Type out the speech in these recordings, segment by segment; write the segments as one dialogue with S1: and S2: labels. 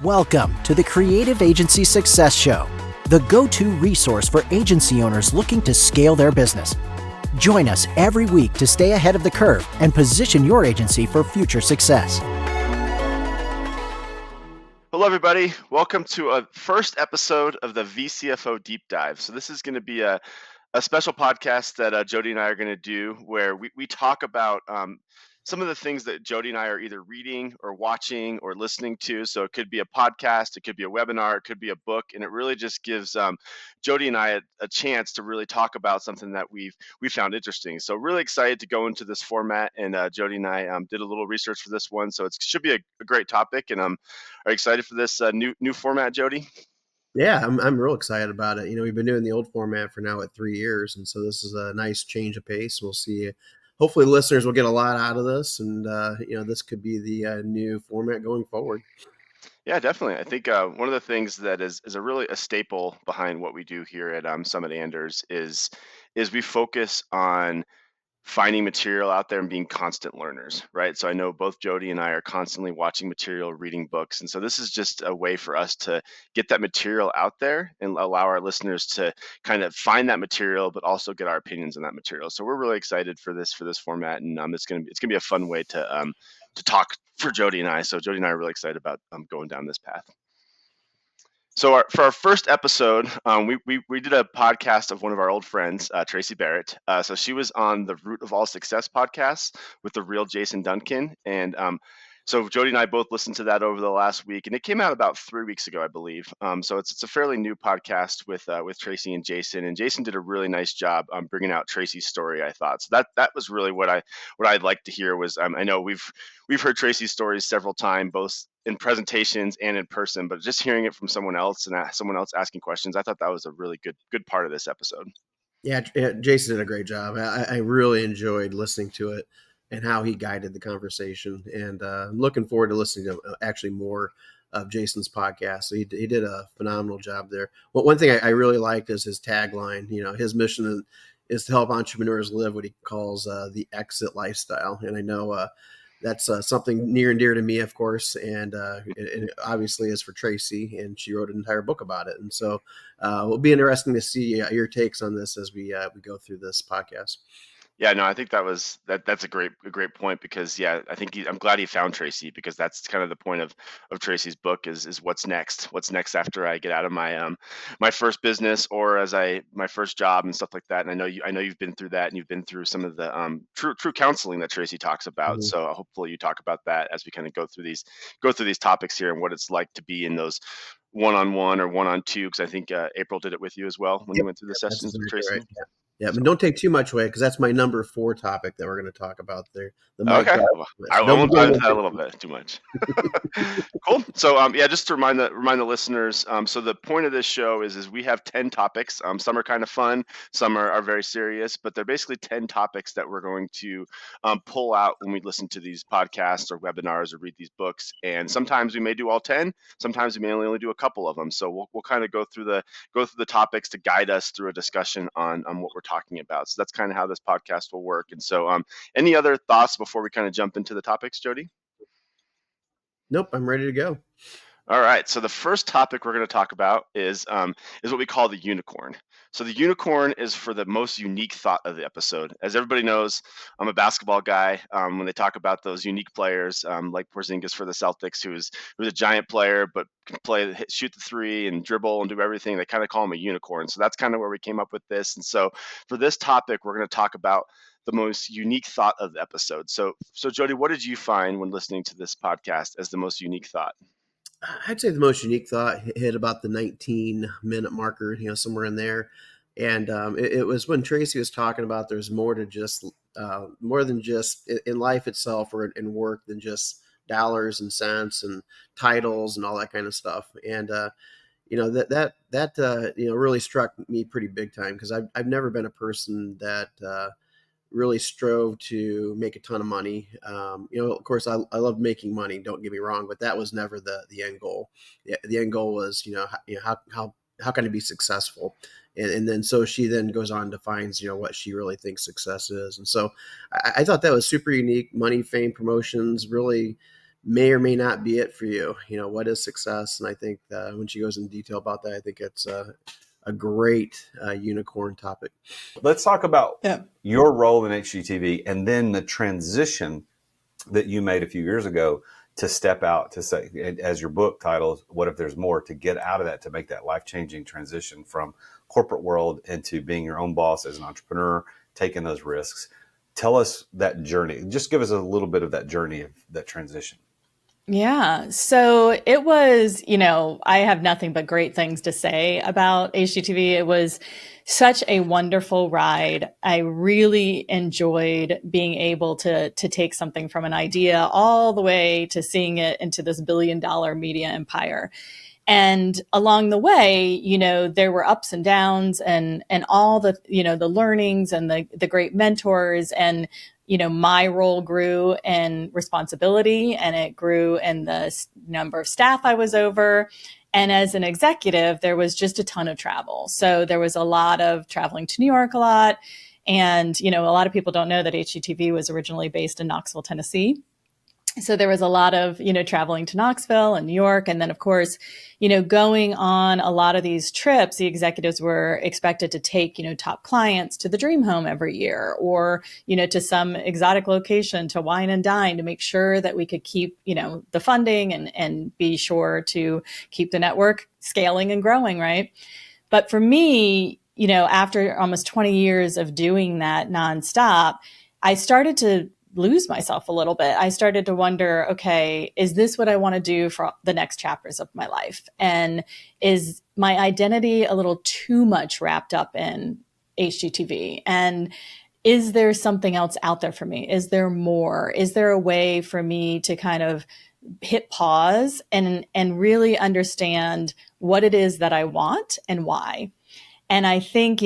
S1: Welcome to the Creative Agency Success Show, the go-to resource for agency owners looking to scale their business. Join us every week to stay ahead of the curve and position your agency for future success.
S2: Hello, everybody. Welcome to a first episode of the VCFO Deep Dive. So this is going to be a special podcast that Jody and I are going to do where we talk about some of the things that Jody and I are either reading or watching or listening to. So it could be a podcast, it could be a webinar, it could be a book, and it really just gives Jody and I a chance to really talk about something that we found interesting. So really excited to go into this format, and Jody and I did a little research for this one, so it should be a great topic. And are you excited for this new format, Jody?
S3: Yeah, I'm real excited about it. We've been doing the old format for now 3 years, and so this is a nice change of pace. We'll see. Hopefully, listeners will get a lot out of this, and this could be the new format going forward.
S2: Yeah, definitely. I think one of the things that is a staple behind what we do here at Summit Anders is we focus on finding material out there and being constant learners, right? So I know both Jody and I are constantly watching material, reading books. And so this is just a way for us to get that material out there and allow our listeners to kind of find that material, but also get our opinions on that material. So we're really excited for this format, and it's gonna be a fun way to talk for Jody and I. So Jody and I are really excited about going down this path. So for our first episode, we did a podcast of one of our old friends, Traci Barrett. So she was on the Root of All Success podcast with the Real Jason Duncan. And so Jody and I both listened to that over the last week, and it came out about 3 weeks ago, I believe. So it's a fairly new podcast with Traci and Jason. And Jason did a really nice job bringing out Traci's story, I thought. So that was really what I'd like to hear was, I know we've heard Traci's stories several times, both in presentations and in person, but just hearing it from someone else and someone else asking questions, I thought that was a really good part of this episode.
S3: Yeah, Jason did a great job. I really enjoyed listening to it and how he guided the conversation, and I'm looking forward to listening to actually more of Jason's podcast. So he did a phenomenal job there. Well, one thing I really liked is his tagline. His mission is to help entrepreneurs live what he calls the exit lifestyle, and I know that's something near and dear to me, of course, and it obviously is for Traci, and she wrote an entire book about it. And so it'll be interesting to see your takes on this as we go through this podcast.
S2: Yeah, no, I think that's a great point, because I think I'm glad he found Traci, because that's kind of the point of Traci's book is what's next after I get out of my my first business or my first job and stuff like that. And I know you've been through that, and you've been through some of the true counseling that Traci talks about. Mm-hmm. So hopefully you talk about that as we kind of go through these topics here and what it's like to be in those one-on-one or one-on-two, because I think April did it with you as well when you went through the sessions with Traci. Right.
S3: Yeah, but don't take too much away, because that's my number 4 topic that we're going to talk about there.
S2: Okay, I won't dive into that a little bit too much. Cool. So just to remind the listeners. So the point of this show is we have 10 topics. Some are kind of fun, some are very serious, but they're basically 10 topics that we're going to pull out when we listen to these podcasts or webinars or read these books. And sometimes we may do all 10. Sometimes we may only do a couple of them. So we'll kind of go through the topics to guide us through a discussion on what we're talking about. So that's kind of how this podcast will work. And so any other thoughts before we kind of jump into the topics, Jody?
S3: Nope, I'm ready to go.
S2: All right. So the first topic we're going to talk about is what we call the unicorn. So the unicorn is for the most unique thought of the episode. As everybody knows, I'm a basketball guy. When they talk about those unique players, like Porzingis for the Celtics, who's a giant player but can shoot the three and dribble and do everything, they kind of call him a unicorn. So that's kind of where we came up with this. And so for this topic, we're going to talk about the most unique thought of the episode. So Jody, what did you find when listening to this podcast as the most unique thought?
S3: I'd say the most unique thought hit about the 19-minute marker, somewhere in there. And it was when Traci was talking about there's more than just in life itself or in work than just dollars and cents and titles and all that kind of stuff. And that really struck me pretty big time, because I've never been a person that really strove to make a ton of money. Of course, I love making money, don't get me wrong, but that was never the end goal. The end goal was, how can I be successful? And then so she then goes on to find, what she really thinks success is. And so I thought that was super unique. Money, fame, promotions, really may or may not be it for you. What is success? And I think when she goes in detail about that, I think it's a great unicorn topic.
S4: Let's talk about your role in HGTV and then the transition that you made a few years ago to step out, to say, as your book titles, What If There's More, to get out of that, to make that life-changing transition from corporate world into being your own boss as an entrepreneur, taking those risks. Tell us that journey. Just give us a little bit of that journey of that transition.
S5: Yeah. So it was, I have nothing but great things to say about HGTV. It was such a wonderful ride. I really enjoyed being able to take something from an idea all the way to seeing it into this billion-dollar media empire. And along the way, there were ups and downs and all the, the learnings and the great mentors, and my role grew in responsibility, and it grew in the number of staff I was over. And as an executive, there was just a ton of travel. So there was a lot of traveling to New York a lot. And, a lot of people don't know that HGTV was originally based in Knoxville, Tennessee. So there was a lot of, traveling to Knoxville and New York. And then, of course, going on a lot of these trips, the executives were expected to take, top clients to the dream home every year, or, to some exotic location to wine and dine, to make sure that we could keep, the funding and be sure to keep the network scaling and growing, right? But for me, after almost 20 years of doing that nonstop, I started to lose myself a little bit. I started to wonder, okay, is this what I want to do for the next chapters of my life? And is my identity a little too much wrapped up in HGTV? And is there something else out there for me? Is there more? Is there a way for me to kind of hit pause and really understand what it is that I want and why? And I think,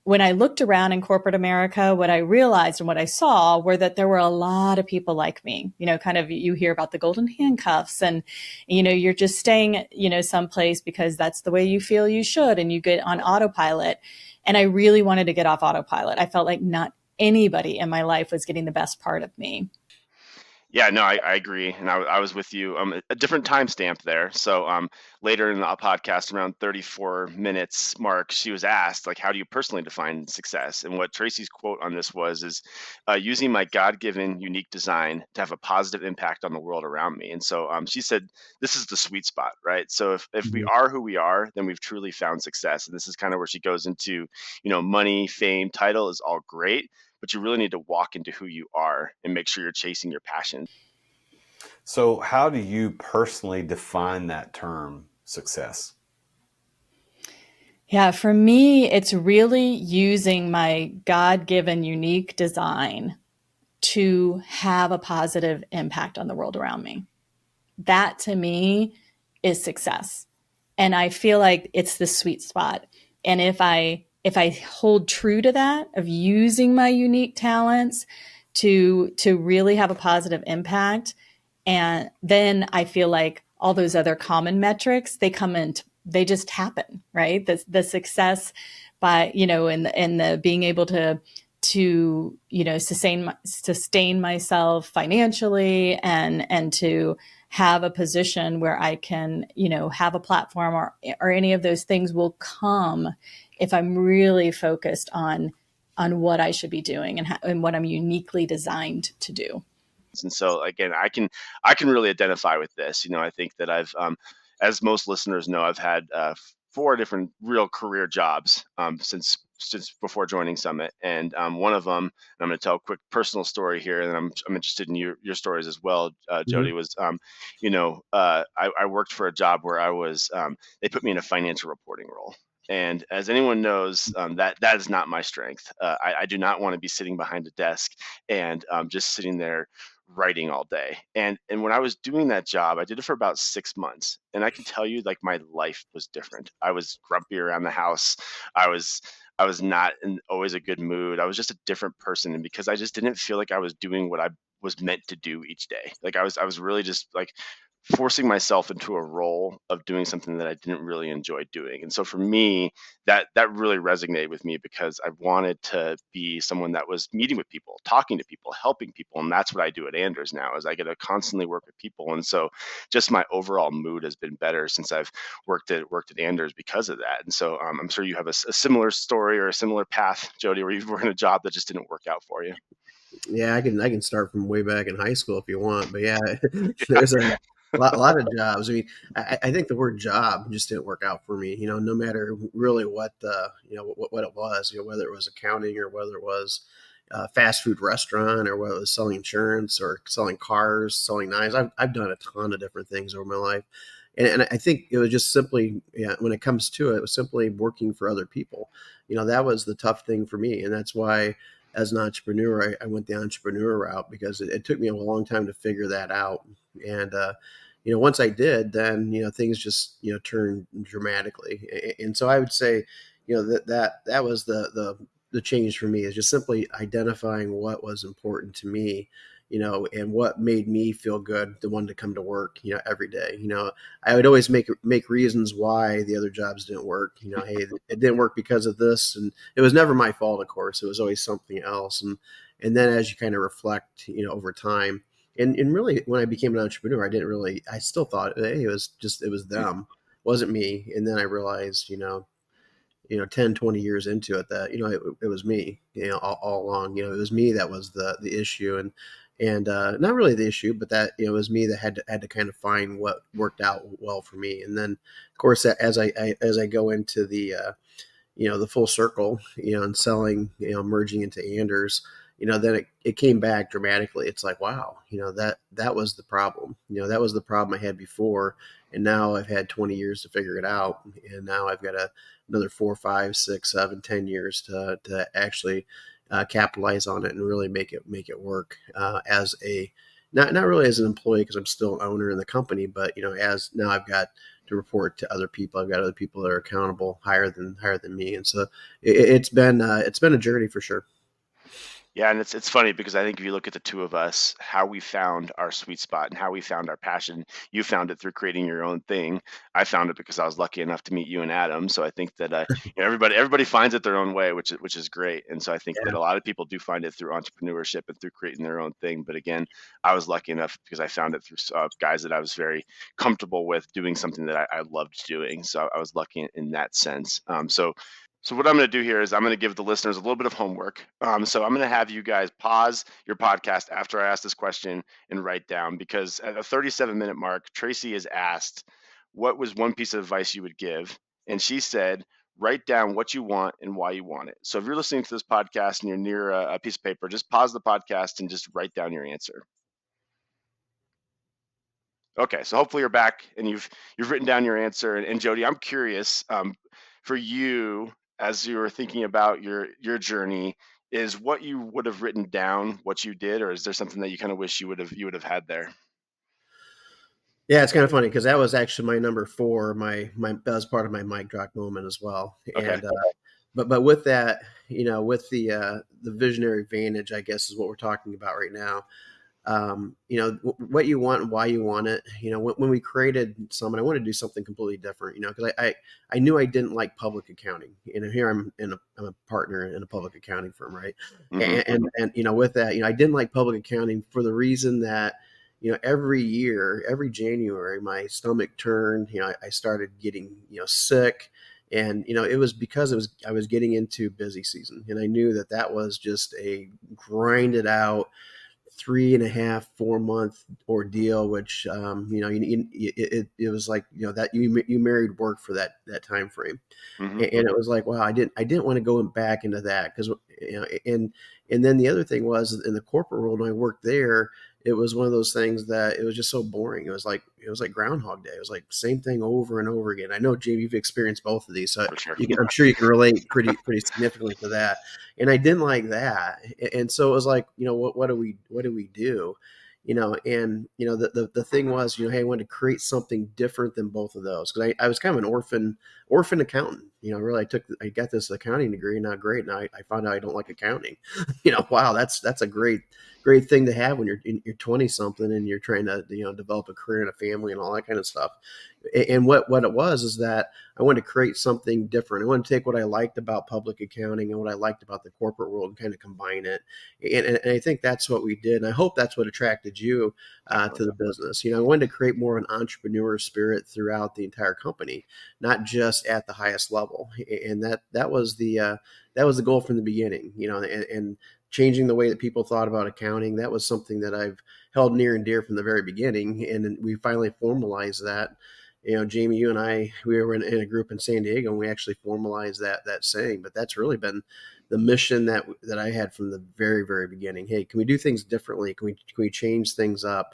S5: when I looked around in corporate America, what I realized and what I saw were that there were a lot of people like me, kind of, you hear about the golden handcuffs and, you're just staying, someplace because that's the way you feel you should, and you get on autopilot. And I really wanted to get off autopilot. I felt like not anybody in my life was getting the best part of me.
S2: Yeah, no, I agree. And I was with you. A different timestamp there. So later in the podcast, around 34 minutes mark, she was asked, like, how do you personally define success? And what Traci's quote on this is using my God-given unique design to have a positive impact on the world around me. And so she said, this is the sweet spot, right? So if we are who we are, then we've truly found success. And this is kind of where she goes into, money, fame, title is all great, but you really need to walk into who you are and make sure you're chasing your passion.
S4: So how do you personally define that term, success?
S5: Yeah, for me, it's really using my God-given unique design to have a positive impact on the world around me. That to me is success. And I feel like it's the sweet spot. And if I hold true to that, of using my unique talents to really have a positive impact, and then I feel like all those other common metrics, they just happen, right? The success by, in the being able to sustain myself financially and to have a position where I can, have a platform or any of those things will come if I'm really focused on what I should be doing and what I'm uniquely designed to do.
S2: And so again, I can really identify with this. I think that I've, as most listeners know, I've had 4 different real career jobs since before joining Summit, and one of them, and I'm going to tell a quick personal story here, and I'm interested in your stories as well, Jody. Was I worked for a job where I was they put me in a financial reporting role. And as anyone knows, that is not my strength. I do not want to be sitting behind a desk and just sitting there writing all day. And when I was doing that job, I did it for about 6 months. And I can tell you, like, my life was different. I was grumpy around the house. I was not in always a good mood. I was just a different person. And because I just didn't feel like I was doing what I was meant to do each day. Like I was really just like forcing myself into a role of doing something that I didn't really enjoy doing. And so for me, that really resonated with me because I wanted to be someone that was meeting with people, talking to people, helping people. And that's what I do at Anders now is I get to constantly work with people. And so just my overall mood has been better since I've worked at Anders because of that. And so I'm sure you have a similar story or a similar path, Jody, where you were in a job that just didn't work out for you.
S3: Yeah, I can start from way back in high school if you want, but yeah, there's a lot of jobs. I mean, I think the word job just didn't work out for me. No matter really what what it was, whether it was accounting or whether it was a fast food restaurant or whether it was selling insurance or selling cars, selling knives. I've done a ton of different things over my life, and I think it was just simply, when it comes to it, it was simply working for other people. That was the tough thing for me, and that's why, as an entrepreneur, I went the entrepreneur route because it took me a long time to figure that out. And, once I did, then, things just, turned dramatically. And so I would say, that was the change for me, is just simply identifying what was important to me, and what made me feel good, the one to come to work, every day. I would always make reasons why the other jobs didn't work. Hey, it didn't work because of this, and it was never my fault, of course. It was always something else. And then as you kind of reflect, over time, and really when I became an entrepreneur, I still thought, hey, it was them, it wasn't me. And then I realized, 10, 20 years into it, that, it was me, all along. It was me that was the issue, and not really the issue, but that, it was me that had to kind of find what worked out well for me. And then, of course, as I go into the full circle, and selling, merging into Anders, then it came back dramatically. It's like, wow, that was the problem. That was the problem I had before. And now I've had 20 years to figure it out. And now I've got another 4, 5, 6, 7, 10 years to actually capitalize on it and really make it work, as not really as an employee, because I'm still an owner in the company, but, as now I've got to report to other people. I've got other people that are accountable higher than me. And so it's been a journey for sure.
S2: Yeah, and it's funny because I think if you look at the two of us, how we found our sweet spot and how we found our passion, you found it through creating your own thing. I found it because I was lucky enough to meet you and Adam. So I think that everybody finds it their own way, which is great. And so I think that a lot of people do find it through entrepreneurship and through creating their own thing. But again, I was lucky enough because I found it through guys that I was very comfortable with doing something that I loved doing. So I was lucky in that sense. So what I'm going to do here is I'm going to give the listeners a little bit of homework. So I'm going to have you guys pause your podcast after I ask this question and write down, because at the 37-minute mark, Traci has asked, what was one piece of advice you would give? And she said, write down what you want and why you want it. So if you're listening to this podcast and you're near a piece of paper, just pause the podcast and just write down your answer. Okay, so hopefully you're back and you've written down your answer. And Jody, I'm curious, for you, as you were thinking about your journey, is what you would have written down what you did, or is there something that you kind of wish you would have had there?
S3: Yeah, it's kind of funny because that was actually my number 4. That was part of my mic drop moment as well.
S2: Okay.
S3: And but with that, with the visionary advantage, I guess, is what we're talking about right now. What you want and why you want it. When we created Summit, I wanted to do something completely different, because I knew I didn't like public accounting. Here I'm a partner in a public accounting firm, right? Mm-hmm. And with that, I didn't like public accounting for the reason that, every year, every January, my stomach turned, I started getting, sick. And, it was because I was getting into busy season, and I knew that was just a grinded out 3.5, 4 month ordeal, which, it was like, that you married work for that time frame. Mm-hmm. And it was like, wow, I didn't want to go back into that because, and then the other thing was, in the corporate world, when I worked there, it was one of those things that it was just so boring. It was like Groundhog Day. It was like same thing over and over again. I know, Jamie, you've experienced both of these, so sure. I'm sure you can relate pretty significantly to that. And I didn't like that, and so it was like, what do we do? And the thing was, hey, I wanted to create something different than both of those, because I was kind of an orphan accountant. really, I got this accounting degree. Not great. Now I found out I don't like accounting. Wow, that's a great thing to have when you're 20 something and you're trying to develop a career and a family and all that kind of stuff. And what it was is that I wanted to create something different. I wanted to take what I liked about public accounting and what I liked about the corporate world and kind of combine it. And I think that's what we did. And I hope that's what attracted you to the business. I wanted to create more of an entrepreneur spirit throughout the entire company, not just at the highest level. And that was the goal from the beginning. And changing the way that people thought about accounting. That was something that I've held near and dear from the very beginning. And we finally formalized that. Jamie, you and I, we were in a group in San Diego, and we actually formalized that saying. But that's really been the mission that I had from the very, very beginning. Hey, can we do things differently? Can we change things up?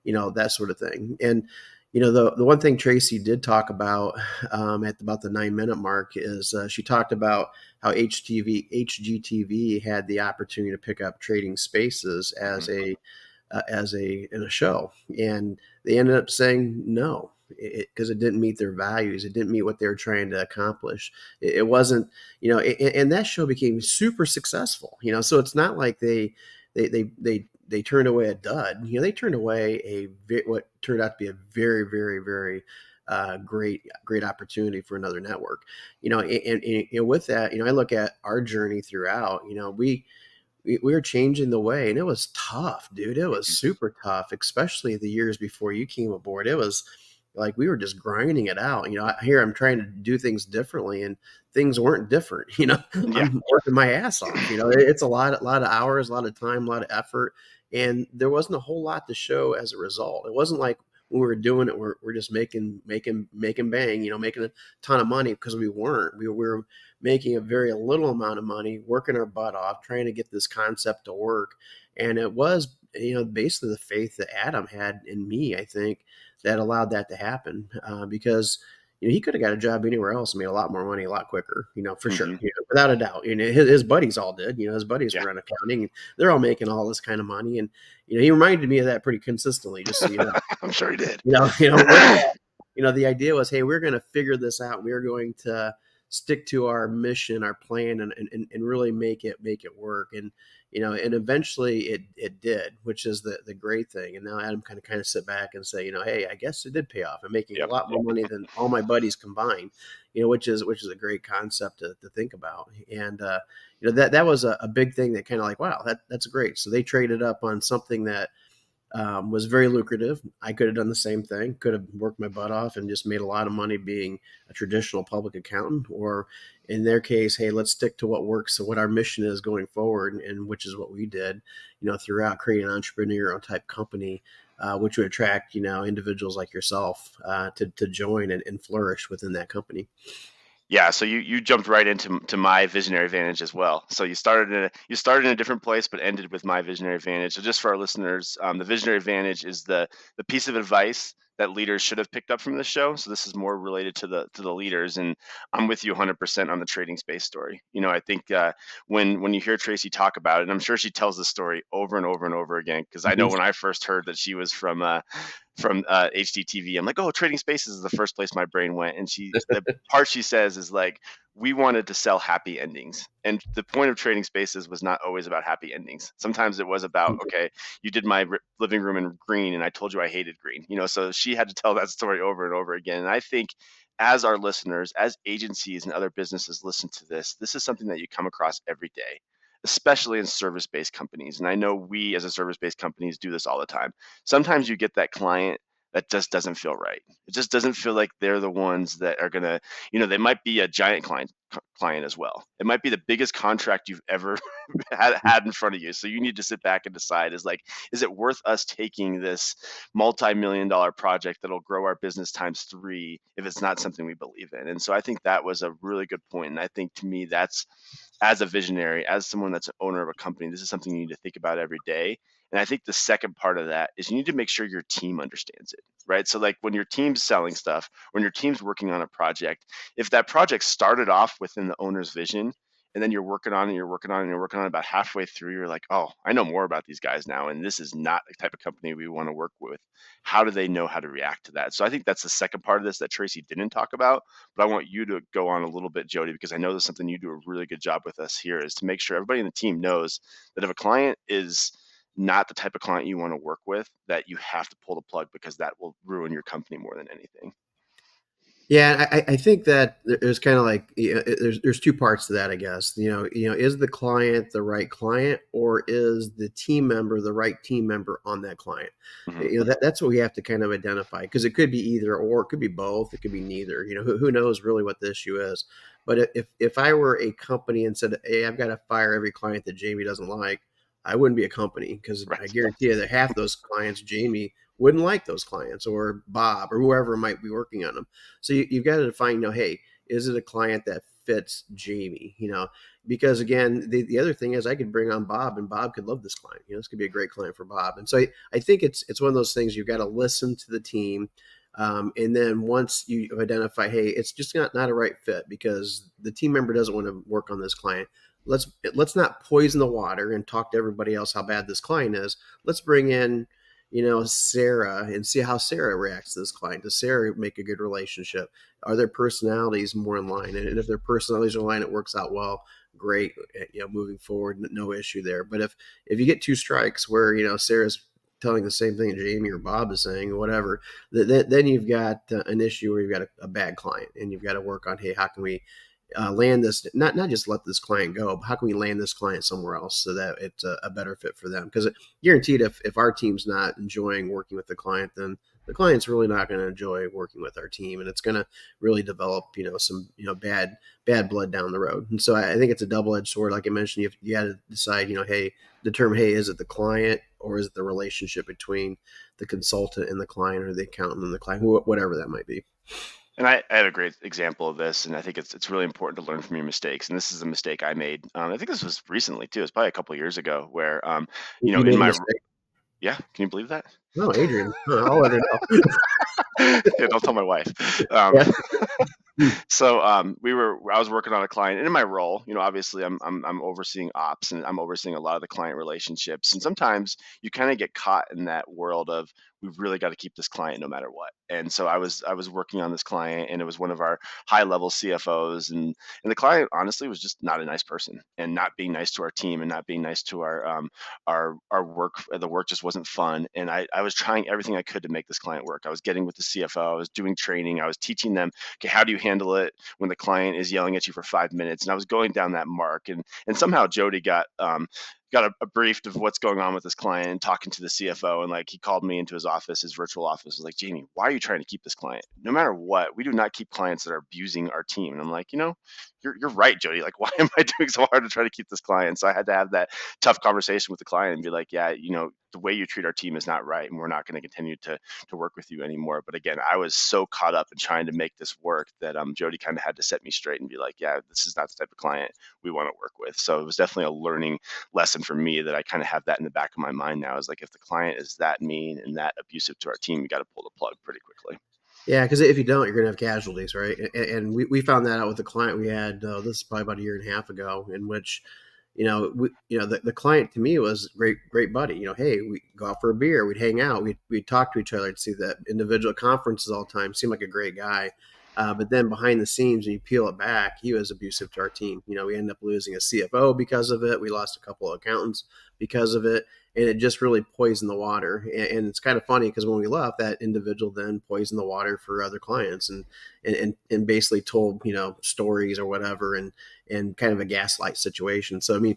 S3: That sort of thing. And the one thing Traci did talk about at about the 9-minute mark is she talked about how HGTV had the opportunity to pick up Trading Spaces as in a show, and they ended up saying no because it didn't meet their values. It didn't meet what they were trying to accomplish. It wasn't, and that show became super successful. So it's not like they turned away a dud. They turned away what turned out to be a very, very, very great opportunity for another network. And with that, I look at our journey throughout. We were changing the way, and it was tough, dude. It was super tough, especially the years before you came aboard. It was like we were just grinding it out. Here I'm trying to do things differently, and things weren't different. I'm working my ass off. It's a lot of hours, a lot of time, a lot of effort, and there wasn't a whole lot to show as a result. It wasn't like when we were doing it, we're just making bang, making a ton of money, because we weren't. We were making a very little amount of money, working our butt off, trying to get this concept to work. And it was, basically the faith that Adam had in me, I think, that allowed that to happen. Because he could have got a job anywhere else and made a lot more money a lot quicker, for sure, without a doubt. His buddies all did. His buddies were in accounting, and they're all making all this kind of money. And he reminded me of that pretty consistently. Just so you know,
S2: I'm sure he did.
S3: The idea was, hey, we're going to figure this out. We're going to stick to our mission, our plan, and really make it work. And and eventually it did, which is the great thing. And now Adam kind of sit back and say, hey, I guess it did pay off. I'm making a lot more money than all my buddies combined, which is a great concept to think about. And that was a big thing that kind of like, wow, that's great. So they traded up on something that was very lucrative. I could have done the same thing, could have worked my butt off and just made a lot of money being a traditional public accountant, or in their case, hey, let's stick to what works and what our mission is going forward, and which is what we did, throughout creating an entrepreneurial type company, which would attract, individuals like yourself to join and flourish within that company.
S2: Yeah, so you jumped right into my visionary advantage as well. So you started in a different place, but ended with my visionary advantage. So just for our listeners, the visionary advantage is the piece of advice that leaders should have picked up from the show. So this is more related to the leaders, and I'm with you 100% on the trading space story. I think when you hear Traci talk about it, and I'm sure she tells the story over and over and over again, because I know when I first heard that she was from HGTV, I'm like, oh, Trading Spaces is the first place my brain went. And the part she says is like, we wanted to sell happy endings. And the point of Trading Spaces was not always about happy endings. Sometimes it was about, okay, you did my living room in green and I told you I hated green. So she had to tell that story over and over again. And I think as our listeners, as agencies and other businesses listen to this is something that you come across every day, especially in service-based companies. And I know we as a service-based companies do this all the time. Sometimes you get that client that just doesn't feel right. It just doesn't feel like they're the ones that are going to, they might be a giant client as well. It might be the biggest contract you've ever had in front of you. So you need to sit back and decide, is it worth us taking this multi-million-dollar project that'll grow our business times 3 if it's not something we believe in? And so I think that was a really good point. And I think to me, that's, as a visionary, as someone that's an owner of a company, this is something you need to think about every day. And I think the second part of that is you need to make sure your team understands it, right? So like when your team's selling stuff, when your team's working on a project, if that project started off within the owner's vision and then you're working on it, you're working on it, and you're working on it. About halfway through, you're like, oh, I know more about these guys now, and this is not the type of company we want to work with. How do they know how to react to that? So I think that's the second part of this that Traci didn't talk about, but I want you to go on a little bit, Jody, because I know there's something you do a really good job with us here, is to make sure everybody in the team knows that if a client is not the type of client you want to work with, that you have to pull the plug, because that will ruin your company more than anything.
S3: Yeah, I think that there's kind of like, there's two parts to that, I guess. Is the client the right client, or is the team member the right team member on that client?
S2: Mm-hmm.
S3: That's what we have to kind of identify, because it could be either or, it could be both, it could be neither. Who knows really what the issue is. But if I were a company and said, hey, I've got to fire every client that Jamie doesn't like, I wouldn't be a company, because I guarantee you that half those clients Jamie wouldn't like, those clients, or Bob, or whoever might be working on them. So you've got to define, hey, is it a client that fits Jamie? Because again, the other thing is, I could bring on Bob, and Bob could love this client. This could be a great client for Bob. And so I think it's one of those things, you've got to listen to the team. And then once you identify, hey, it's just not a right fit because the team member doesn't want to work on this client. Let's not poison the water and talk to everybody else how bad this client is. Let's bring in, Sarah, and see how Sarah reacts to this client. Does Sarah make a good relationship? Are their personalities more in line? And if their personalities are in line, it works out well. Great. Moving forward, no issue there. But if you get two strikes where, Sarah's telling the same thing Jamie or Bob is saying, or whatever, then you've got an issue where you've got a bad client, and you've got to work on, hey, how can we land this, not just let this client go, but how can we land this client somewhere else so that it's a better fit for them? Because guaranteed, if our team's not enjoying working with the client, then the client's really not going to enjoy working with our team, and it's going to really develop, some, bad blood down the road. And so I think it's a double-edged sword. Like I mentioned, you got to decide, determine, hey, is it the client, or is it the relationship between the consultant and the client, or the accountant and the client, whatever that might be.
S2: And I have a great example of this, and I think it's really important to learn from your mistakes. And this is a mistake I made. I think this was recently too. It's probably a couple of years ago, where
S3: You
S2: in
S3: made a
S2: my
S3: mistake?
S2: yeah, can you believe that?
S3: No, Adrian. I'll let her know.
S2: Yeah, don't tell my wife. So I was working on a client, and in my role, obviously I'm overseeing ops, and I'm overseeing a lot of the client relationships. And sometimes you kind of get caught in that world of, we've really got to keep this client no matter what. And so I was working on this client, and it was one of our high level CFOs, and the client honestly was just not a nice person, and not being nice to our team, and not being nice to our work. The work just wasn't fun. And I was trying everything I could to make this client work. I was getting with the CFO, I was doing training, I was teaching them, okay, how do you handle it when the client is yelling at you for 5 minutes? And I was going down that mark, and somehow Jody got a briefed of what's going on with this client, and talking to the CFO, and like, he called me into his office, his virtual office, was like, Jamie, why are you trying to keep this client? No matter what, we do not keep clients that are abusing our team. And I'm like, you're right, Jody. Like, why am I doing so hard to try to keep this client? So I had to have that tough conversation with the client and be like, yeah, the way you treat our team is not right, and we're not going to continue to work with you anymore. But again, I was so caught up in trying to make this work that Jody kind of had to set me straight and be like, yeah, this is not the type of client we want to work with. So it was definitely a learning lesson for me, that I kind of have that in the back of my mind now, is like, if the client is that mean and that abusive to our team, we got to pull the plug pretty quickly.
S3: Yeah, because if you don't, you're going to have casualties, right? And we found that out with the client we had. This is probably about a year and a half ago, in which, the client to me was great buddy. Hey, we go out for a beer, we'd hang out, we'd talk to each other, I'd see that individual conferences all the time. Seemed like a great guy, but then behind the scenes, when you peel it back, he was abusive to our team. We ended up losing a CFO because of it. We lost a couple of accountants because of it. And it just really poisoned the water. And it's kind of funny, because when we left, that individual then poisoned the water for other clients, and basically told, stories or whatever, and kind of a gaslight situation. So, I mean,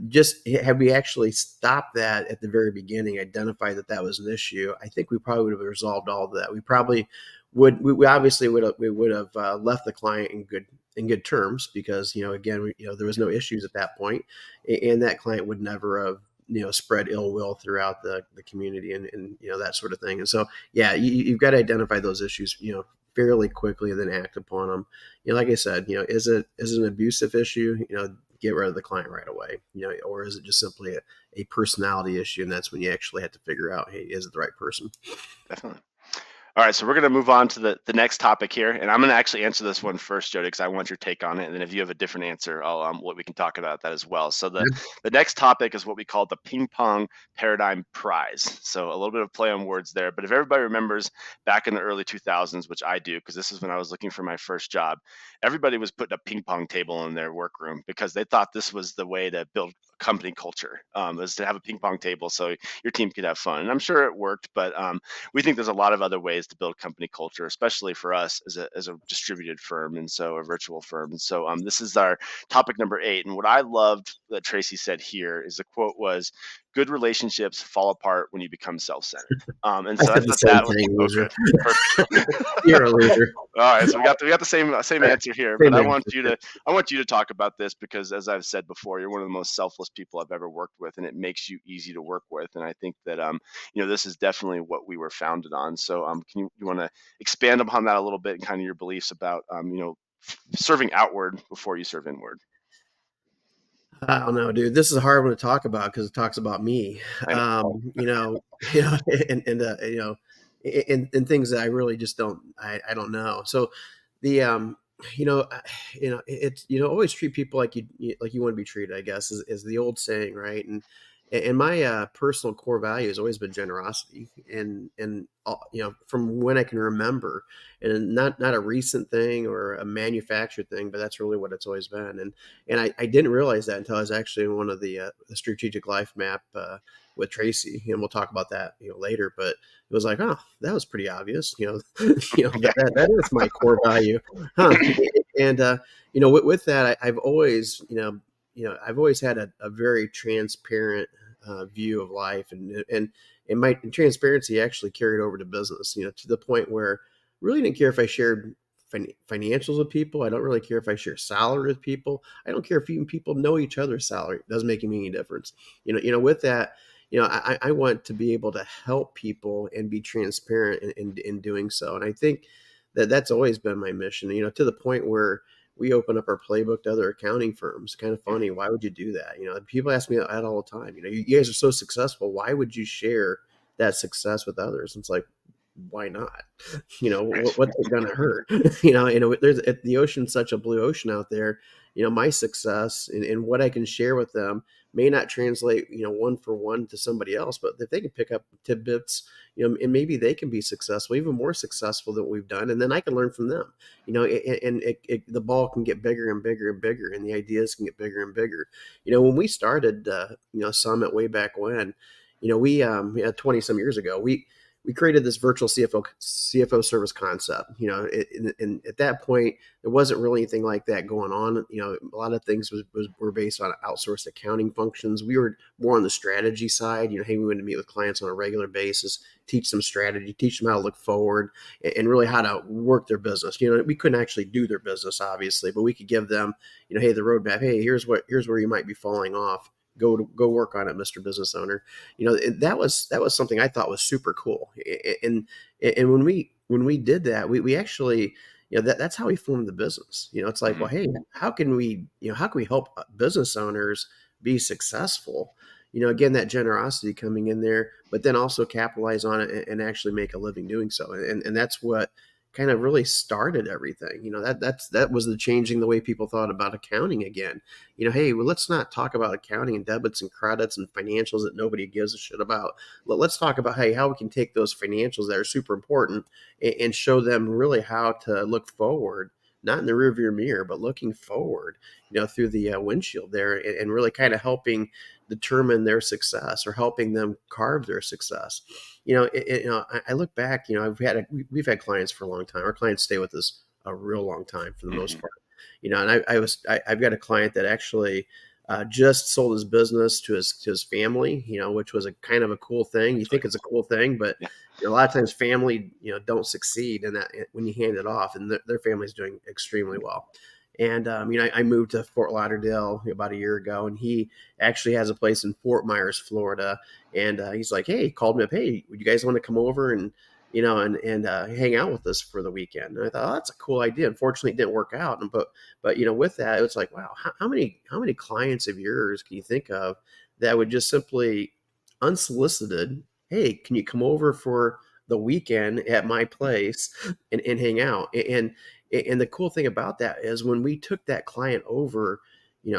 S3: just had we actually stopped that at the very beginning, identified that was an issue, I think we probably would have resolved all of that. We probably we obviously would have left the client in good terms, because, again, there was no issues at that point, and that client would never have, spread ill will throughout the community, and that sort of thing. And so, yeah, you've got to identify those issues, fairly quickly, and then act upon them. Like I said, is it an abusive issue? Get rid of the client right away, or is it just simply a personality issue? And that's when you actually have to figure out, hey, is it the right person?
S2: Definitely. All right, so we're going to move on to the next topic here, and I'm going to actually answer this one first, Jody, because I want your take on it. And then if you have a different answer, we can talk about that as well. So the next topic is what we call the ping pong paradigm prize. So a little bit of play on words there. But if everybody remembers back in the early 2000s, which I do, because this is when I was looking for my first job, everybody was putting a ping pong table in their workroom because they thought this was the way to build company culture, was to have a ping pong table so your team could have fun. And I'm sure it worked, but we think there's a lot of other ways to build company culture, especially for us as a distributed firm and so a virtual firm. And so this is our topic number 8. And what I loved that Traci said here is the quote was, "Good relationships fall apart when you become self-centered." And so I thought that was
S3: loser.
S2: Perfect.
S3: You're a loser.
S2: All right, so we got the same answer here, but I want you to talk about this because, as I've said before, you're one of the most selfless people I've ever worked with, and it makes you easy to work with. And I think that this is definitely what we were founded on. So you want to expand upon that a little bit and kind of your beliefs about serving outward before you serve inward?
S3: I don't know, dude. This is a hard one to talk about because it talks about me. And things that I really just don't. I don't know. So the it's always treat people like you want to be treated, I guess, is the old saying, right? And my personal core value has always been generosity, and from when I can remember, and not a recent thing or a manufactured thing, but that's really what it's always been. And I didn't realize that until I was actually in one of the strategic life map with Traci, and we'll talk about that later. But it was like, oh, that was pretty obvious, that is my core value, huh? And with that, I've always I've always had a very transparent view of life, and my transparency actually carried over to business, to the point where I really didn't care if I shared financials with people. I don't really care if I share salary with people. I don't care if even people know each other's salary. It doesn't make me any difference. With that, I want to be able to help people and be transparent in doing so. And I think that's always been my mission, to the point where we open up our playbook to other accounting firms. Kind of funny. Why would you do that? People ask me that all the time. You guys are so successful. Why would you share that success with others? And it's like, why not? What's it going to hurt? There's the ocean's such a blue ocean out there. My success and what I can share with them may not translate, one for one to somebody else, but if they can pick up tidbits, and maybe they can be successful, even more successful than we've done, and then I can learn from them, the ball can get bigger and bigger and bigger, and the ideas can get bigger and bigger. When we started, Summit way back when, we 20 some years ago, we created this virtual CFO service concept, and at that point, there wasn't really anything like that going on. A lot of things were based on outsourced accounting functions. We were more on the strategy side. Hey, we wanted to meet with clients on a regular basis, teach them strategy, teach them how to look forward, and really how to work their business. We couldn't actually do their business, obviously, but we could give them, hey, the roadmap. Hey, here's where you might be falling off. Go work on it, Mr. Business Owner. That was something I thought was super cool. And when we did that, we actually, that's how we formed the business. It's like, well, hey, how can we help business owners be successful? Again, that generosity coming in there, but then also capitalize on it and actually make a living doing so. And that's what kind of really started everything. That was the changing the way people thought about accounting again. Hey, well, let's not talk about accounting and debits and credits and financials that nobody gives a shit about. Let's talk about, hey, how we can take those financials that are super important and show them really how to look forward, not in the rearview mirror, but looking forward, through the windshield there, and really kind of helping determine their success or helping them carve their success. I look back, we've had clients for a long time. Our clients stay with us a real long time for the most part, and I've got a client that actually just sold his business to his family, which was a kind of a cool thing. You think it's a cool thing, but a lot of times family, don't succeed in that when you hand it off, and their family's doing extremely well. And, I moved to Fort Lauderdale about a year ago, and he actually has a place in Fort Myers, Florida. And he's like, hey, he called me up. Hey, would you guys want to come over and hang out with us for the weekend? And I thought, oh, that's a cool idea. Unfortunately, it didn't work out. But with that, it was like, wow, how many clients of yours can you think of that would just simply unsolicited, hey, can you come over for the weekend at my place and hang out. And the cool thing about that is when we took that client over,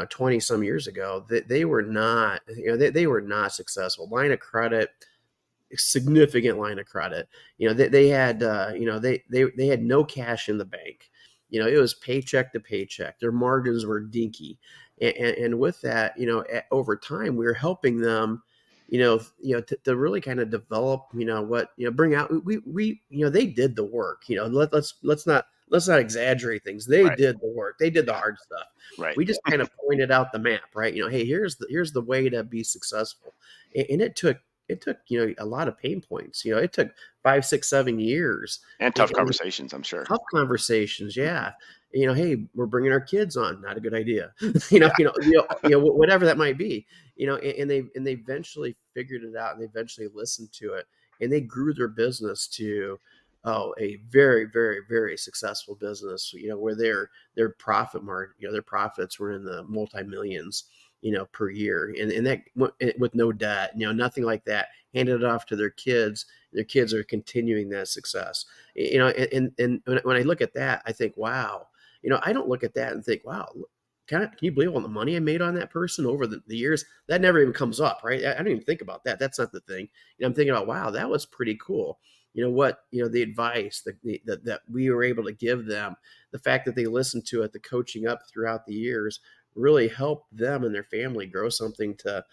S3: 20 some years ago, they were not, they were not successful. Line of credit, significant line of credit. They had, they had no cash in the bank. It was paycheck to paycheck. Their margins were dinky. And with that, over time, we were helping them, to really kind of develop, bring out, they did the work. Let's not exaggerate things. They
S2: Right.
S3: did the work. They did the
S2: Yeah.
S3: hard stuff.
S2: Right.
S3: We just kind of pointed out the map, right? Hey, here's the way to be successful. And it took a lot of pain points. It took 5, 6, 7 years
S2: And tough conversations, I'm sure.
S3: tough conversations. Yeah. Hey, we're bringing our kids on. Not a good idea. Whatever that might be, and they eventually figured it out, and they eventually listened to it, and they grew their business to, a very, very, very successful business, where their profit margin, their profits were in the multi-millions, per year. And that with no debt, nothing like that, handed it off to their kids. Their kids are continuing that success. And when I look at that, I think, wow, I don't look at that and think, wow, can you believe all the money I made on that person over the years? That never even comes up, right? I don't even think about that. That's not the thing. I'm thinking about, wow, that was pretty cool. The advice that we were able to give them, the fact that they listened to it, the coaching up throughout the years really helped them and their family grow something to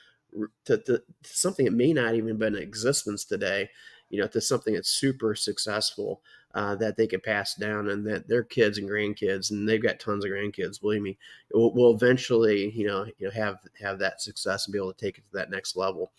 S3: something that may not even been in existence today, to something that's super successful, that they can pass down, and that their kids and grandkids, and they've got tons of grandkids, believe me, will eventually, have that success and be able to take it to that next level.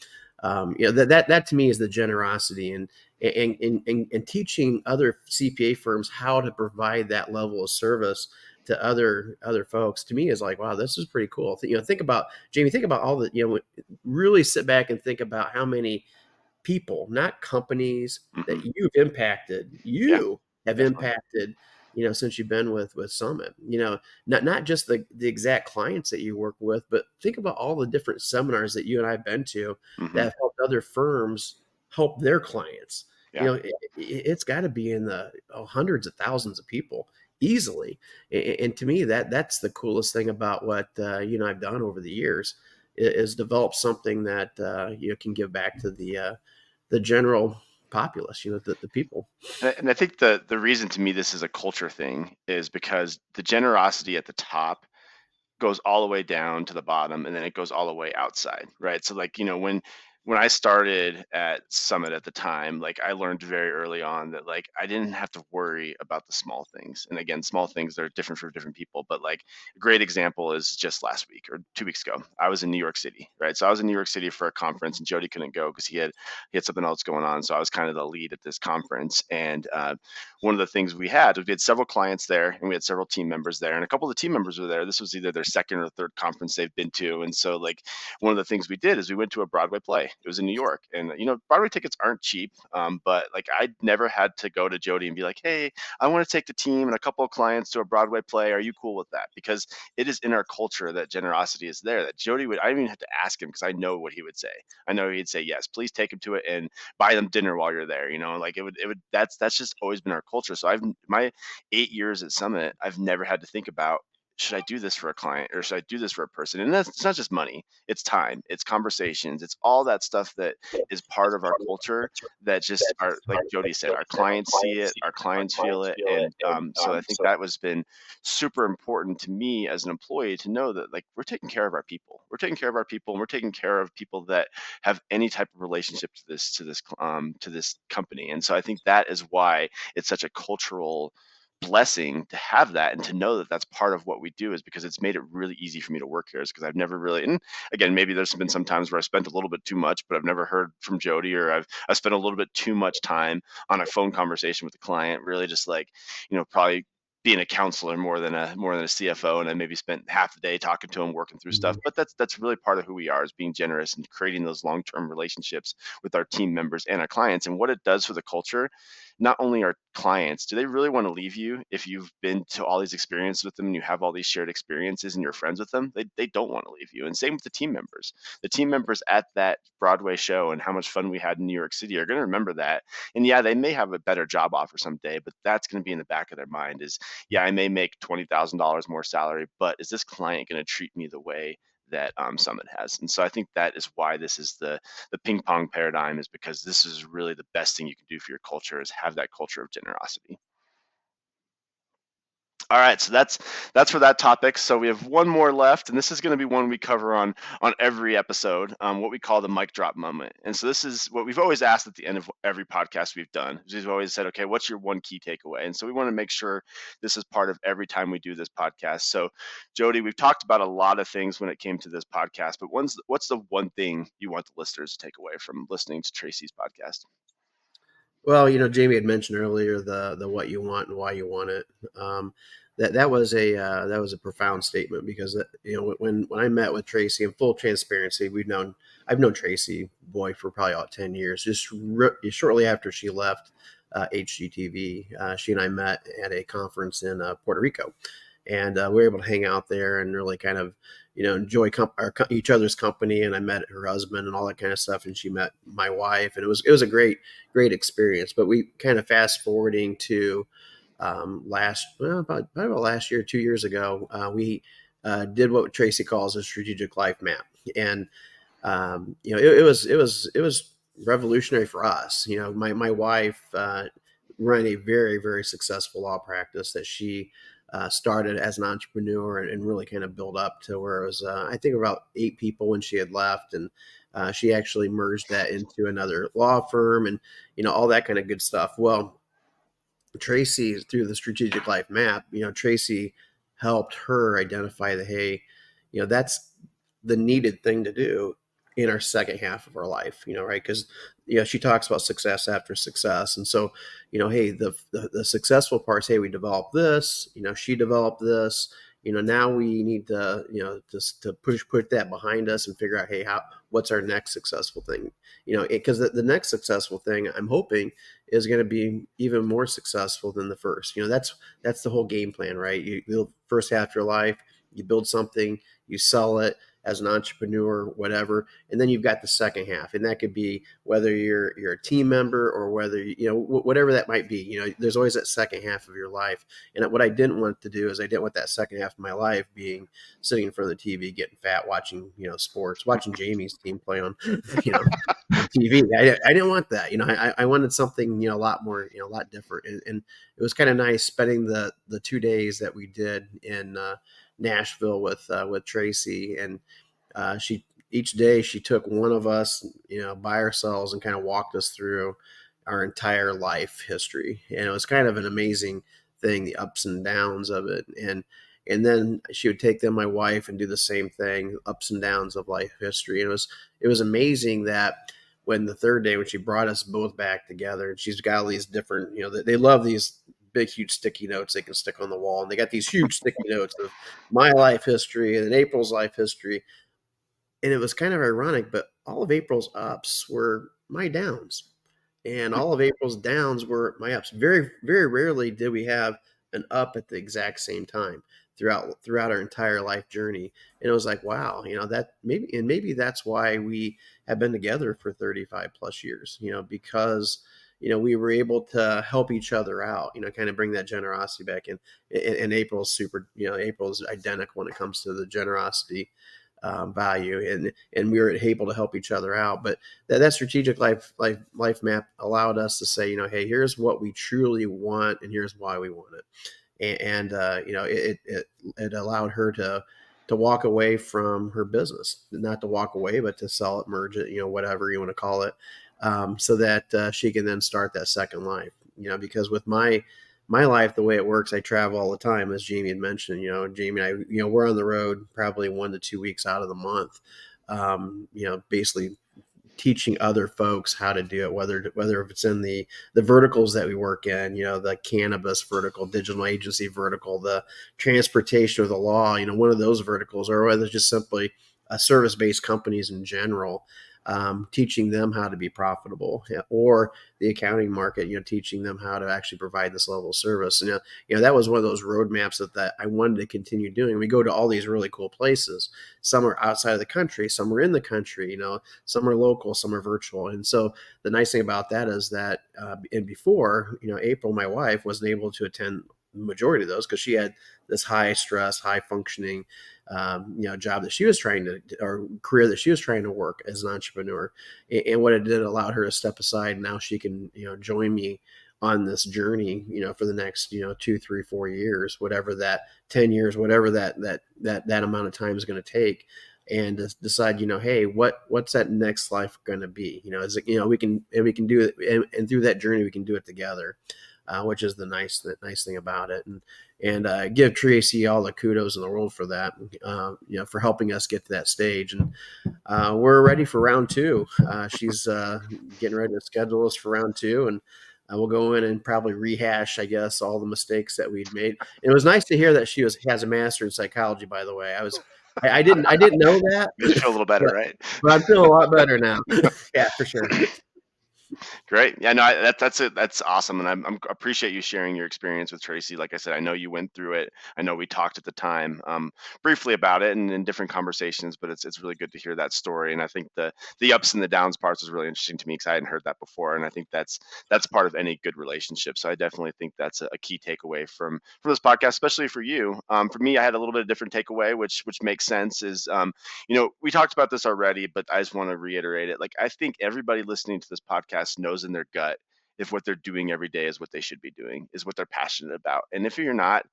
S3: That to me is the generosity and teaching other CPA firms how to provide that level of service to other folks, to me, is like, wow, this is pretty cool. Think about, Jamie, think about all the, really sit back and think about how many people, not companies, that you've impacted,
S2: Yeah,
S3: have
S2: definitely.
S3: impacted, since you've been with Summit, not just the exact clients that you work with, but think about all the different seminars that you and I've been to that have helped other firms help their clients.
S2: Yeah.
S3: It's got to be in the hundreds of thousands of people easily. And to me, that's the coolest thing about what I've done over the years, is develop something that can give back to the general populace, the people.
S2: And I think the reason, to me, this is a culture thing is because the generosity at the top goes all the way down to the bottom, and then it goes all the way outside, right? So like, when I started at Summit at the time, like I learned very early on that like I didn't have to worry about the small things. And again, small things are different for different people, but like a great example is just last week or 2 weeks ago, I was in New York City, right? So I was in New York City for a conference, and Jody couldn't go because he had something else going on. So I was kind of the lead at this conference. And one of the things we had several clients there, and we had several team members there, and a couple of the team members were there. This was either their second or third conference they've been to. And so like one of the things we did is we went to a Broadway play. It was in New York, and Broadway tickets aren't cheap, but like I never had to go to Jody and be like, hey, I want to take the team and a couple of clients to a Broadway play. Are you cool with that? Because it is in our culture that generosity is there. That Jody would, I didn't even have to ask him because I know what he would say. I know he'd say, yes, please take him to it and buy them dinner while you're there. Like it would. That's just always been our culture. So my 8 years at Summit, I've never had to think about, should I do this for a client or should I do this for a person? And it's not just money, it's time, it's conversations, it's all that stuff that is part of our culture that just are, like Jody said, our clients see it, our clients feel it. And so I think that was been super important to me as an employee to know that like we're taking care of our people. We're taking care of our people, and we're taking care of people that have any type of relationship to this company. And so I think that is why it's such a cultural blessing to have that, and to know that that's part of what we do, is because it's made it really easy for me to work here, is because I've never really, and again, maybe there's been some times where I spent a little bit too much, but I've never heard from Jody, or I've spent a little bit too much time on a phone conversation with a client, really just like, probably being a counselor more than a CFO, and I maybe spent half the day talking to them, working through stuff. But that's really part of who we are, is being generous and creating those long-term relationships with our team members and our clients. And what it does for the culture, not only our clients, do they really want to leave you if you've been to all these experiences with them and you have all these shared experiences and you're friends with them? They don't want to leave you. And same with the team members. The team members at that Broadway show and how much fun we had in New York City are going to remember that. And yeah, they may have a better job offer someday, but that's going to be in the back of their mind is, yeah, I may make $20,000 more salary, but is this client going to treat me the way that Summit has? And so I think that is why this is the ping pong paradigm, is because this is really the best thing you can do for your culture, is have that culture of generosity. All right, so that's for that topic. So we have one more left, and this is going to be one we cover on every episode, what we call the mic drop moment. And so this is what we've always asked at the end of every podcast we've done. We've always said, okay, what's your one key takeaway? And so we want to make sure this is part of every time we do this podcast. So Jody, we've talked about a lot of things when it came to this podcast, but what's the one thing you want the listeners to take away from listening to Traci's podcast?
S3: Well, Jamie had mentioned earlier the what you want and why you want it. That was a profound statement, because when I met with Traci, in full transparency, I've known Traci for probably about 10 years. Just shortly after she left HGTV, she and I met at a conference in Puerto Rico, and we were able to hang out there and really kind of enjoy each other's company. And I met her husband and all that kind of stuff, and she met my wife, and it was a great experience. But we kind of fast forwarding to about last year, 2 years ago, we did what Traci calls a strategic life map, and it was revolutionary for us. My wife ran a very, very successful law practice that she started as an entrepreneur and really kind of built up to where it was, I think, about 8 people when she had left. And she actually merged that into another law firm and, all that kind of good stuff. Well, Traci, through the strategic life map, Traci helped her identify that, hey, that's the needed thing to do in our second half of our life, right? Because, she talks about success after success. And so, hey, the successful parts, hey, we developed this, she developed this, now we need to, just to put that behind us and figure out, hey, what's our next successful thing? Because the next successful thing, I'm hoping, is going to be even more successful than the first. That's the whole game plan, right? The first half of your life, you build something, you sell it as an entrepreneur, whatever, and then you've got the second half, and that could be whether you're a team member or whether whatever that might be. There's always that second half of your life. And what I didn't want to do is, I didn't want that second half of my life being sitting in front of the TV, getting fat, watching sports, watching Jamie's team play on on TV. I didn't want that. I wanted something a lot more, a lot different. And it was kind of nice spending the 2 days that we did in Nashville with Traci, and each day she took one of us, by ourselves, and kind of walked us through our entire life history. And it was kind of an amazing thing, the ups and downs of it. And then she would take my wife, and do the same thing, ups and downs of life history. And it was amazing that when the third day, when she brought us both back together, and she's got all these different, they love these big, huge sticky notes they can stick on the wall. And they got these huge sticky notes of my life history and then April's life history. And it was kind of ironic, but all of April's ups were my downs, and all of April's downs were my ups. Very, very rarely did we have an up at the exact same time throughout our entire life journey. And it was like, wow, that maybe that's why we have been together for 35 plus years, because we were able to help each other out, kind of bring that generosity back in. And April's April's identical when it comes to the generosity value, and we were able to help each other out. But that strategic life map allowed us to say, hey, here's what we truly want, and here's why we want it. And it allowed her to walk away from her business, not to walk away, but to sell it, merge it, whatever you want to call it, so that she can then start that second life. Because with my life, the way it works, I travel all the time, as Jamie had mentioned. Jamie and I, we're on the road probably 1 to 2 weeks out of the month. Basically teaching other folks how to do it, whether if it's in the verticals that we work in, the cannabis vertical, digital agency vertical, the transportation or the law, one of those verticals, or whether it's just simply service-based companies in general, teaching them how to be profitable, or the accounting market, teaching them how to actually provide this level of service. And, that was one of those roadmaps that I wanted to continue doing. We go to all these really cool places. Some are outside of the country, some are in the country, some are local, some are virtual. And so the nice thing about that is that, and before, April, my wife, wasn't able to attend the majority of those because she had this high stress, high functioning, job that she was trying to, or career that she was trying to work as an entrepreneur. And what it did allowed her to step aside. Now she can, join me on this journey, for the next, 2, 3, 4 years, whatever that 10 years, whatever that amount of time is going to take, and decide, hey, what's that next life going to be? Is it, we can do it, and through that journey, we can do it together. Which is the nice thing about it, and give Traci all the kudos in the world for that, for helping us get to that stage. And we're ready for round 2. She's getting ready to schedule us for round 2, and we'll go in and probably rehash, I guess, all the mistakes that we'd made. And it was nice to hear that she has a master in psychology. By the way, I didn't know that.
S2: Makes you feel a little better, right?
S3: But I'm feeling a lot better now. Yeah, for sure.
S2: Great. Yeah, no, that's it. That's awesome. And I'm appreciate you sharing your experience with Traci. Like I said, I know you went through it. I know we talked at the time briefly about it and in different conversations, but it's really good to hear that story. And I think the ups and the downs parts was really interesting to me because I hadn't heard that before. And I think that's part of any good relationship. So I definitely think that's a key takeaway from this podcast, especially for you. For me, I had a little bit of different takeaway, which makes sense is, we talked about this already, but I just want to reiterate it. Like, I think everybody listening to this podcast knows in their gut if what they're doing every day is what they should be doing, is what they're passionate about. And if you're not,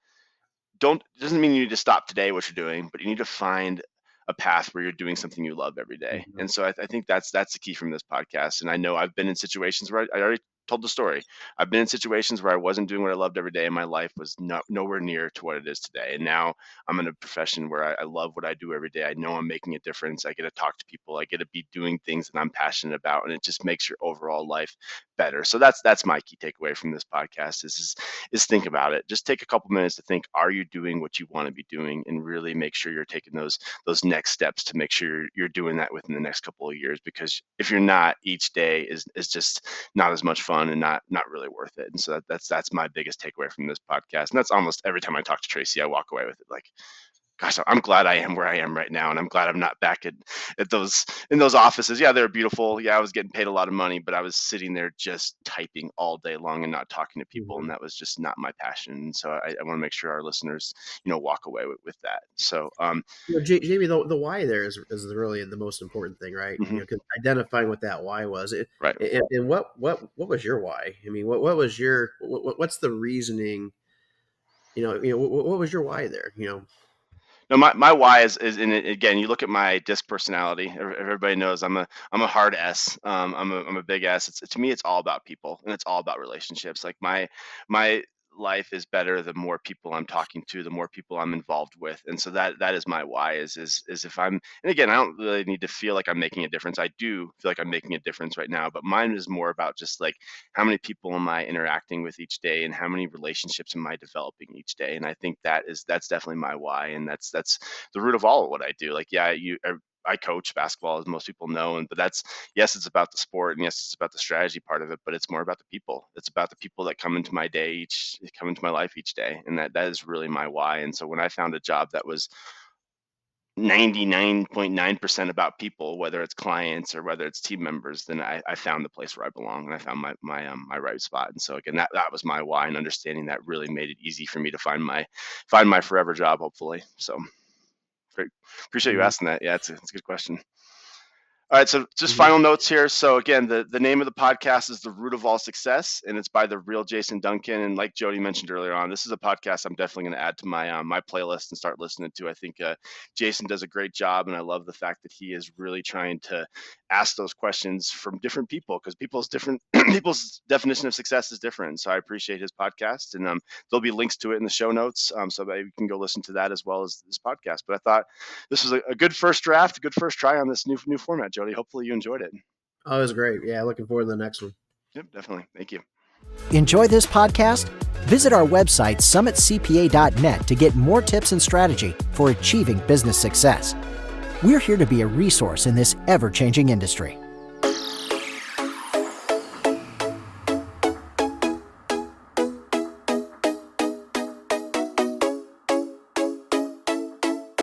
S2: doesn't mean you need to stop today what you're doing, but you need to find a path where you're doing something you love every day.
S3: Mm-hmm.
S2: And so I think that's the key from this podcast. And I know I've been in situations where I already told the story. I've been in situations where I wasn't doing what I loved every day, and my life was nowhere near to what it is today. And now I'm in a profession where I love what I do every day. I know I'm making a difference. I get to talk to people. I get to be doing things that I'm passionate about, and it just makes your overall life better. So that's my key takeaway from this podcast is think about it. Just take a couple minutes to think, are you doing what you want to be doing, and really make sure you're taking those next steps to make sure you're doing that within the next couple of years. Because if you're not, each day is just not as much fun and not really worth it. And so that's my biggest takeaway from this podcast. And that's almost every time I talk to Traci, I walk away with it like, gosh, I'm glad I am where I am right now, and I'm glad I'm not back at those offices. Yeah, they're beautiful. Yeah, I was getting paid a lot of money, but I was sitting there just typing all day long and not talking to people, and that was just not my passion. And so I want to make sure our listeners, walk away with that. So,
S3: Jamie, the why there is really the most important thing, right?
S2: Mm-hmm.
S3: Because identifying what that why was,
S2: right?
S3: And what was your why? I mean, what was your what's the reasoning? What was your why there?
S2: No, my why is in it again. You look at my disc personality. Everybody knows I'm a hard S. I'm a big S. To me, it's all about people, and it's all about relationships. Like my life is better the more people I'm talking to, the more people I'm involved with, and so that is my why. Is if I'm, and again, I don't really need to feel like I'm making a difference. I do feel like I'm making a difference right now, but mine is more about just like how many people am I interacting with each day, and how many relationships am I developing each day. And I think that's definitely my why, and that's the root of all of what I do. Like, yeah, I coach basketball, as most people know, but yes, it's about the sport, and yes, it's about the strategy part of it, but it's more about the people. It's about the people that come into my life each day, and that is really my why. And so when I found a job that was 99.9% about people, whether it's clients or whether it's team members, then I found the place where I belong, and I found my right spot. And so again, that was my why, and understanding that really made it easy for me to find my forever job, hopefully. So great. Appreciate you asking that. Yeah, it's a good question. All right, so just final notes here. So again, the name of the podcast is The Root of All Success, and it's by the Real Jason Duncan. And like Jody mentioned earlier on, this is a podcast I'm definitely going to add to my playlist and start listening to. I think Jason does a great job, and I love the fact that he is really trying to ask those questions from different people, because people's definition of success is different. So I appreciate his podcast, and there'll be links to it in the show notes, so that you can go listen to that as well as this podcast. But I thought this was a good first draft, a good first try on this new format, Jody. Hopefully you enjoyed it.
S3: Oh, it was great. Yeah, looking forward to the next one.
S2: Yep, definitely. Thank you.
S1: Enjoy this podcast? Visit our website, summitcpa.net, to get more tips and strategy for achieving business success. We're here to be a resource in this ever-changing industry.